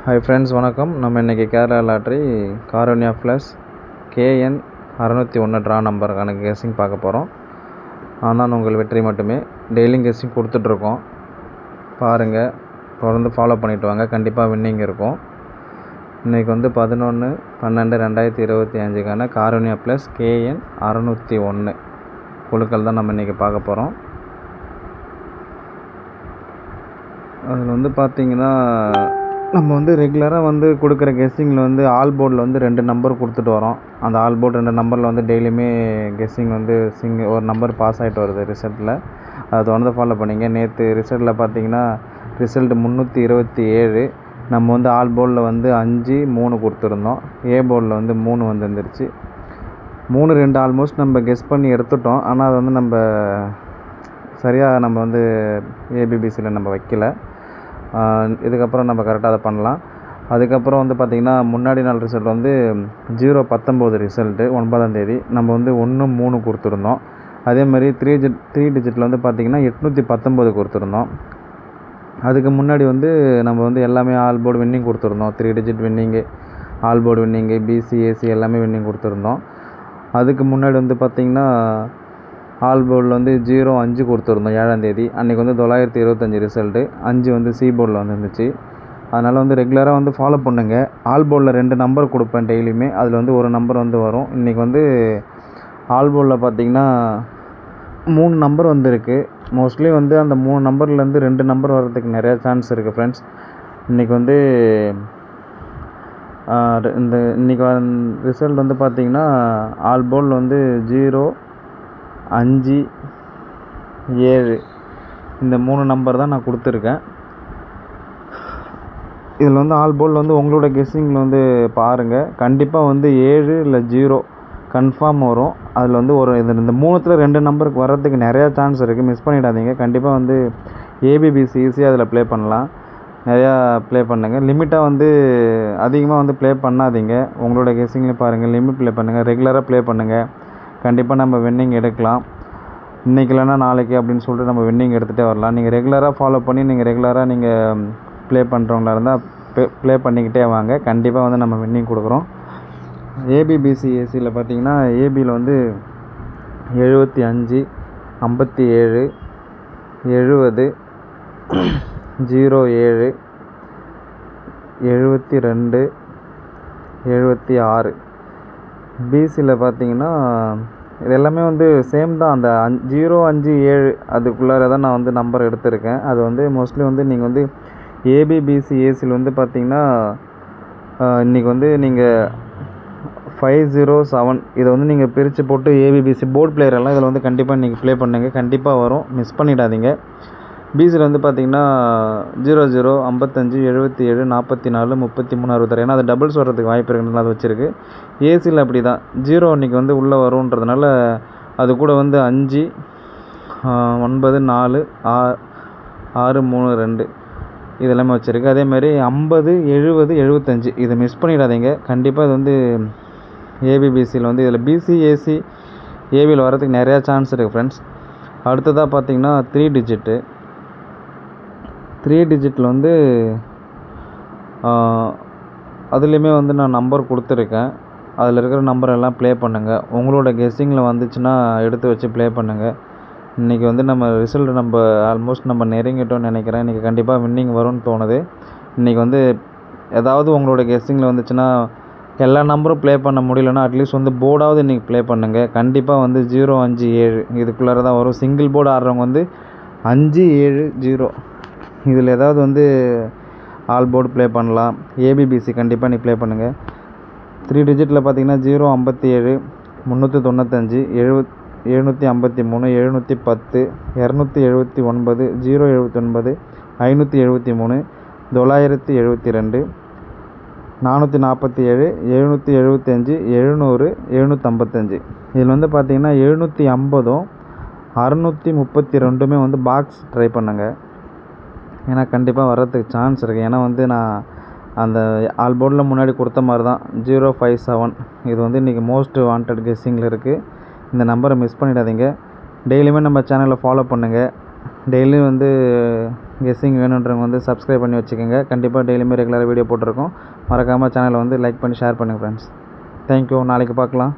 Hi friends, வணக்கம். நம்ம இன்றைக்கி Kerala lottery Karunya plus KN 601 draw நம்பருக்கான கெஸ்ஸிங் பார்க்க போகிறோம். நான் உங்கள் வெற்றி மட்டுமே. டெய்லியும் கெஸ்ஸிங் கொடுத்துட்ருக்கோம், பாருங்கள், தொடர்ந்து ஃபாலோ பண்ணிவிட்டு வாங்க. கண்டிப்பாக வின்னிங் இருக்கும். இன்றைக்கி 11/12/2025க்கான காருண்யா ப்ளஸ் KN 601 குழுக்கள் தான் நம்ம இன்றைக்கி பார்க்க போகிறோம். அதில் பார்த்திங்கன்னா நம்ம ரெகுலராக கொடுக்குற கெஸ்ஸிங்கில் ஆல் போர்டில் 2 நம்பர் கொடுத்துட்டு வரோம். அந்த ஆல் போர்டு 2 நம்பரில் டெய்லியுமே கெஸ்ஸிங் ஒரு நம்பர் பாஸ் ஆகிட்டு வருது ரிசல்ட்டில். அதை தொடர்ந்து ஃபாலோ பண்ணிங்க. நேற்று ரிசல்ட்டில் பார்த்திங்கன்னா ரிசல்ட் 327. நம்ம ஆல் போர்டில் 5 3 கொடுத்துருந்தோம். ஏ போர்டில் 3 வந்துருந்துருச்சு. 3 2 ஆல்மோஸ்ட் நம்ம கெஸ் பண்ணி எடுத்துட்டோம். ஆனால் அது நம்ம சரியாக நம்ம ஏபிபிசியில் நம்ம வைக்கல. இதுக்கப்புறம் நம்ம கரெக்டாக அதை பண்ணலாம். அதுக்கப்புறம் பார்த்திங்கன்னா முன்னாடி நாள் ரிசல்ட் 0/19 ரிசல்ட்டு 9ஆம் தேதி நம்ம 1 3 கொடுத்துருந்தோம். அதேமாதிரி 3 டிஜிட்டில் பார்த்திங்கன்னா 819 கொடுத்துருந்தோம். அதுக்கு முன்னாடி நம்ம எல்லாமே ஆல் போர்டு வின்னிங் கொடுத்துருந்தோம். 3 digit winning, all board winning, PC AC எல்லாமே வின்னிங் கொடுத்துருந்தோம். அதுக்கு முன்னாடி பார்த்திங்கன்னா ஆல் போர்டில் 0/5 கொடுத்துருந்தோம் 7ஆம் தேதி. அன்றைக்கி 925 ரிசல்ட்டு. 5 சி போர்டில் வந்துருந்துச்சு. அதனால் ரெகுலராக ஃபாலோ பண்ணுங்கள். ஆல் போர்டில் 2 நம்பர் கொடுப்பேன் டெய்லியுமே. அதில் ஒரு நம்பர் வரும். இன்றைக்கி ஆல் போர்டில் பார்த்திங்கன்னா 3 நம்பர் வந்திருக்கு. மோஸ்ட்லி அந்த 3 நம்பர்லேருந்து 2 நம்பர் வர்றதுக்கு நிறையா சான்ஸ் இருக்குது ஃப்ரெண்ட்ஸ். இன்றைக்கி இன்றைக்கி ரிசல்ட் பார்த்திங்கன்னா ஆல் போர்டில் 0 5 7 இந்த 3 நம்பர் தான் நான் கொடுத்துருக்கேன். இதில் ஆல் போர்டில் உங்களோட கெஸ்ஸிங்கில் பாருங்கள். கண்டிப்பாக 7 இல்லை 0 கன்ஃபார்ம் வரும். அதில் ஒரு இந்த 3ல் 2 நம்பருக்கு வர்றதுக்கு நிறையா சான்ஸ் இருக்குது. மிஸ் பண்ணிடாதீங்க. கண்டிப்பாக ஏபிபிசி ஈஸியாக அதில் ப்ளே பண்ணலாம். நிறையா ப்ளே பண்ணுங்கள். லிமிட்டாக அதிகமாக ப்ளே பண்ணாதீங்க. உங்களோட கெஸ்ஸிங்கில் பாருங்கள். லிமிட் ப்ளே பண்ணுங்கள். ரெகுலராக ப்ளே பண்ணுங்கள். கண்டிப்பாக நம்ம வின்னிங் எடுக்கலாம். இன்றைக்கி இல்லைனா நாளைக்கு அப்படின்னு சொல்லிட்டு நம்ம வின்னிங் எடுத்துகிட்டே வரலாம். நீங்கள் ரெகுலராக ஃபாலோ பண்ணி நீங்கள் ப்ளே பண்ணுறவங்களா இருந்தால் ப்ளே பண்ணிக்கிட்டே வாங்க. கண்டிப்பாக நம்ம வின்னிங் கொடுக்குறோம். ஏபிபிசி ஏசியில் பார்த்திங்கன்னா ஏபியில் 75 57 70 07 72 76. பிசியில் பார்த்திங்கன்னா இது எல்லாமே சேம் தான். அந்த 0 5 7 அதுக்குள்ளார தான் நான் நம்பர் எடுத்திருக்கேன். அது மோஸ்ட்லி நீங்கள் ஏபிபிசி ஏசியில் பார்த்திங்கன்னா இன்றைக்கி நீங்கள் 507 இதை நீங்கள் பிரித்து போட்டு ஏபிபிசி போர்டு பிளேயர் எல்லாம் இதில் கண்டிப்பாக நீங்கள் ப்ளே பண்ணுங்கள். கண்டிப்பாக வரும். மிஸ் பண்ணிடாதீங்க. பிசியில் பார்த்திங்கன்னா 00 55 77 44 33 66. ஏன்னா அது டபுள்ஸ் வர்றதுக்கு வாய்ப்பு இருக்குன்னு அது வச்சுருக்கு. ஏசியில் அப்படி தான் 0 இன்றைக்கி உள்ளே வரும்ன்றதுனால அது கூட 5 9 4 6 3 2 இதெல்லாமே வச்சுருக்கு. அதேமாதிரி 50 70 75 இதை மிஸ் பண்ணிடாதீங்க. கண்டிப்பாக இது ஏபிபிசியில் இதில் பிசி ஏசி ஏபியில் வரதுக்கு நிறையா சான்ஸ் இருக்குது ஃப்ரெண்ட்ஸ். அடுத்ததாக பார்த்திங்கன்னா 3 டிஜிட்டு 3 டிஜிட்டில் அதுலேயுமே நான் நம்பர் கொடுத்துருக்கேன். அதில் இருக்கிற நம்பர் எல்லாம் ப்ளே பண்ணுங்கள். உங்களோட கெஸ்ஸிங்கில் வந்துச்சுன்னா எடுத்து வச்சு ப்ளே பண்ணுங்கள். இன்றைக்கி நம்ம ரிசல்ட் ஆல்மோஸ்ட் நம்ம நெருங்கிட்டோம்னு நினைக்கிறேன். இன்றைக்கி கண்டிப்பாக வின்னிங் வரும்னு தோணுது. இன்றைக்கி ஏதாவது உங்களோட கெஸ்ஸிங்கில் வந்துச்சுன்னா எல்லா நம்பரும் ப்ளே பண்ண முடியலன்னா அட்லீஸ்ட் போர்டாவது இன்றைக்கி ப்ளே பண்ணுங்கள். கண்டிப்பாக 0 5 7 இதுக்குள்ளார தான் வரும். சிங்கிள் போர்டு ஆடுறவங்க 5 7 0 இதில் ஏதாவது ஆல் போர்டு ப்ளே பண்ணலாம். ஏபிபிசி கண்டிப்பாக நீ ப்ளே பண்ணுங்கள். 3 டிஜிட்டில் பார்த்திங்கன்னா 0 57 395 753 710 279 079 573 972 447 775 700 755. இதில் பார்த்திங்கன்னா 750 632 பாக்ஸ் ட்ரை பண்ணுங்கள். ஏன்னா கண்டிப்பாக வர்றதுக்கு சான்ஸ் இருக்குது. ஏன்னா நான் அந்த ஆல் போர்டில் முன்னாடி கொடுத்த மாதிரி தான் 057 இது இன்றைக்கி மோஸ்ட் வாண்டட் கெஸ்ஸிங்கில் இருக்குது. இந்த நம்பரை மிஸ் பண்ணிடாதீங்க. டெய்லியுமே நம்ம சேனலை ஃபாலோ பண்ணுங்கள். டெய்லியும் வந்து கெஸ்ஸிங் வேணுன்றவங்க வந்து சப்ஸ்கிரைப் பண்ணி வச்சுக்கோங்க. கண்டிப்பாக டெய்லியுமே ரெகுலராக வீடியோ போட்டிருக்கோம். மறக்காமல் சேனலை வந்து லைக் பண்ணி ஷேர் பண்ணுங்கள் ஃப்ரெண்ட்ஸ். தேங்க்யூ. நாளைக்கு பார்க்கலாம்.